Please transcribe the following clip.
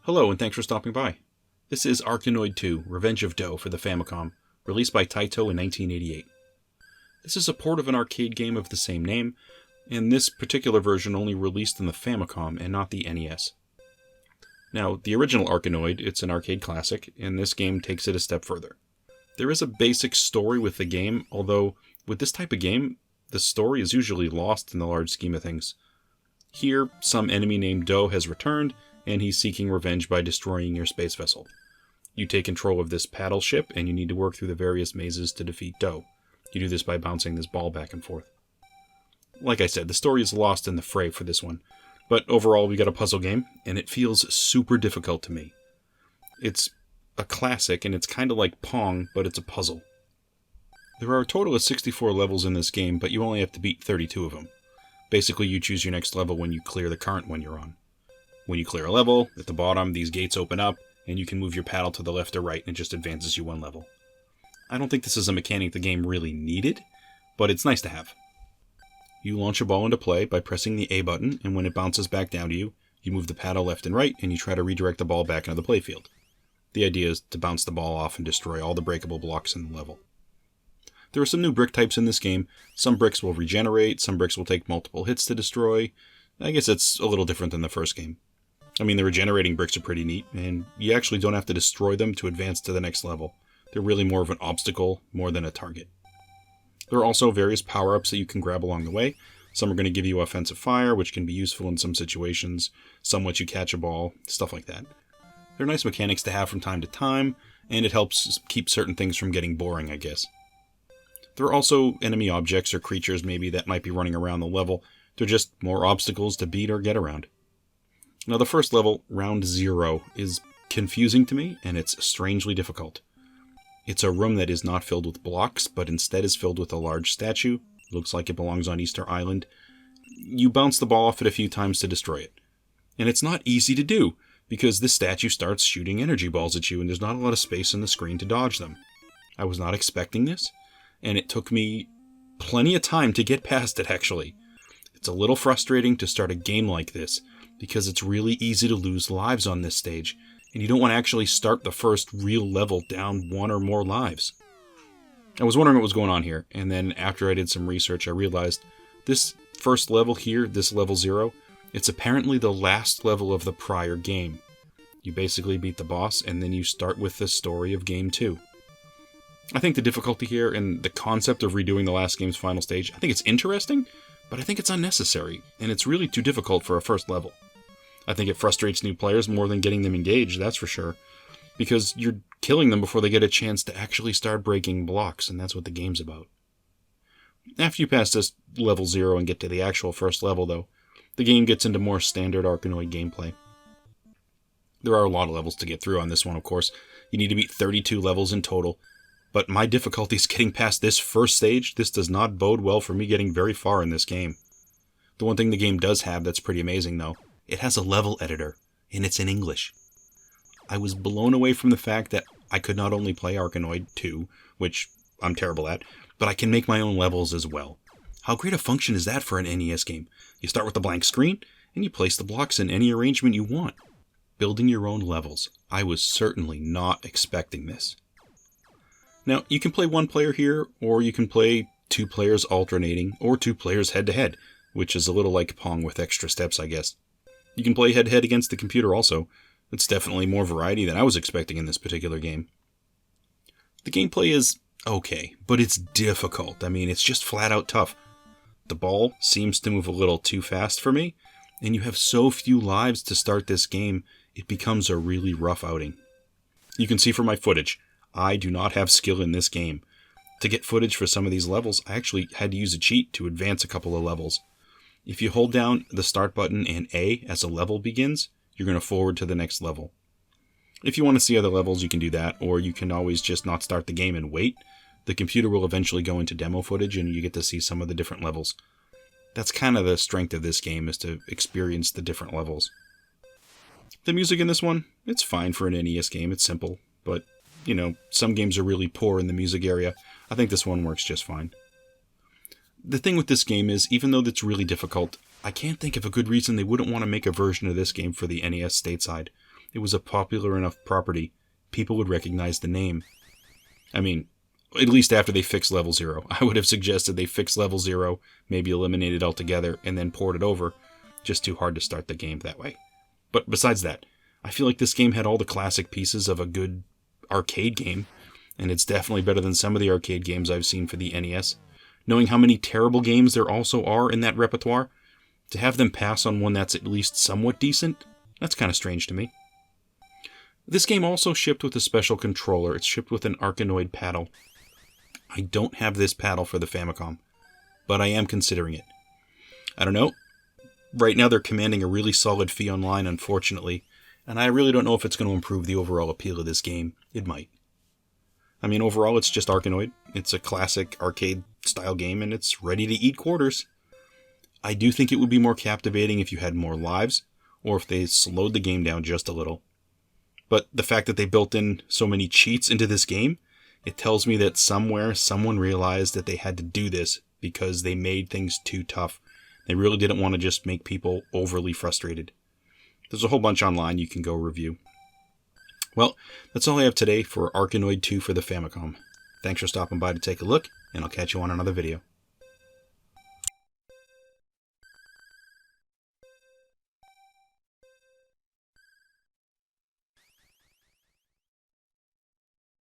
Hello and thanks for stopping by. This is Arkanoid 2, Revenge of Dough for the Famicom, released by Taito in 1988. This is a port of an arcade game of the same name, and this particular version only released in the Famicom and not the NES. Now, the original Arkanoid, it's an arcade classic, and this game takes it a step further. There is a basic story with the game, although with this type of game, the story is usually lost in the large scheme of things. Here, some enemy named Dough has returned, and he's seeking revenge by destroying your space vessel. You take control of this paddle ship, and you need to work through the various mazes to defeat Dough. You do this by bouncing this ball back and forth. Like I said, the story is lost in the fray for this one, but overall we got a puzzle game, and it feels super difficult to me. It's a classic, and it's kind of like Pong, but it's a puzzle. There are a total of 64 levels in this game, but you only have to beat 32 of them. Basically, you choose your next level when you clear the current one you're on. When you clear a level, at the bottom, these gates open up, and you can move your paddle to the left or right, and it just advances you one level. I don't think this is a mechanic the game really needed, but it's nice to have. You launch a ball into play by pressing the A button, and when it bounces back down to you, you move the paddle left and right, and you try to redirect the ball back into the playfield. The idea is to bounce the ball off and destroy all the breakable blocks in the level. There are some new brick types in this game. Some bricks will regenerate, some bricks will take multiple hits to destroy. I guess it's a little different than the first game. I mean, the regenerating bricks are pretty neat, and you actually don't have to destroy them to advance to the next level. They're really more of an obstacle, more than a target. There are also various power-ups that you can grab along the way. Some are going to give you offensive fire, which can be useful in some situations. Some let you catch a ball, stuff like that. They're nice mechanics to have from time to time, and it helps keep certain things from getting boring, I guess. There are also enemy objects or creatures maybe that might be running around the level. They're just more obstacles to beat or get around. Now the first level, Round 0, is confusing to me, and it's strangely difficult. It's a room that is not filled with blocks, but instead is filled with a large statue. Looks like it belongs on Easter Island. You bounce the ball off it a few times to destroy it. And it's not easy to do, because this statue starts shooting energy balls at you, and there's not a lot of space in the screen to dodge them. I was not expecting this, and it took me plenty of time to get past it, actually. It's a little frustrating to start a game like this, because it's really easy to lose lives on this stage, and you don't want to actually start the first real level down one or more lives. I was wondering what was going on here, and then after I did some research, I realized this first level here, this level 0, it's apparently the last level of the prior game. You basically beat the boss, and then you start with the story of Game 2. I think the difficulty here and the concept of redoing the last game's final stage, I think it's interesting, but I think it's unnecessary, and it's really too difficult for a first level. I think it frustrates new players more than getting them engaged, that's for sure, because you're killing them before they get a chance to actually start breaking blocks, and that's what the game's about. After you pass this level 0 and get to the actual first level, though, the game gets into more standard Arkanoid gameplay. There are a lot of levels to get through on this one, of course. You need to beat 32 levels in total, but my difficulty is getting past this first stage. This does not bode well for me getting very far in this game. The one thing the game does have that's pretty amazing, though, it has a level editor, and it's in English. I was blown away from the fact that I could not only play Arkanoid 2, which I'm terrible at, but I can make my own levels as well. How great a function is that for an NES game? You start with a blank screen, and you place the blocks in any arrangement you want. Building your own levels. I was certainly not expecting this. Now, you can play one player here, or you can play 2 players alternating, or 2 players head-to-head, which is a little like Pong with extra steps, I guess. You can play head-to-head against the computer also. It's definitely more variety than I was expecting in this particular game. The gameplay is okay, but it's difficult. I mean, it's just flat-out tough. The ball seems to move a little too fast for me, and you have so few lives to start this game, it becomes a really rough outing. You can see from my footage, I do not have skill in this game. To get footage for some of these levels, I actually had to use a cheat to advance a couple of levels. If you hold down the start button and A as a level begins, you're going to forward to the next level. If you want to see other levels, you can do that, or you can always just not start the game and wait. The computer will eventually go into demo footage and you get to see some of the different levels. That's kind of the strength of this game, is to experience the different levels. The music in this one, it's fine for an NES game, it's simple, but, some games are really poor in the music area. I think this one works just fine. The thing with this game is, even though it's really difficult, I can't think of a good reason they wouldn't want to make a version of this game for the NES stateside. it was a popular enough property, people would recognize the name. I mean, at least after they fixed Level 0. I would have suggested they fix Level 0, maybe eliminate it altogether, and then port it over. Just too hard to start the game that way. But besides that, I feel like this game had all the classic pieces of a good arcade game, and it's definitely better than some of the arcade games I've seen for the NES. Knowing how many terrible games there also are in that repertoire, to have them pass on one that's at least somewhat decent, that's kind of strange to me. This game also shipped with a special controller. It's shipped with an Arkanoid paddle. I don't have this paddle for the Famicom, but I am considering it. I don't know. Right now they're commanding a really solid fee online, unfortunately, and I really don't know if it's going to improve the overall appeal of this game. It might. I mean, overall, it's just Arkanoid. It's a classic arcade-style game, and it's ready to eat quarters. I do think it would be more captivating if you had more lives, or if they slowed the game down just a little. But the fact that they built in so many cheats into this game, it tells me that somewhere someone realized that they had to do this because they made things too tough. They really didn't want to just make people overly frustrated. There's a whole bunch online you can go review. Well, that's all I have today for Arkanoid 2 for the Famicom. Thanks for stopping by to take a look, and I'll catch you on another video.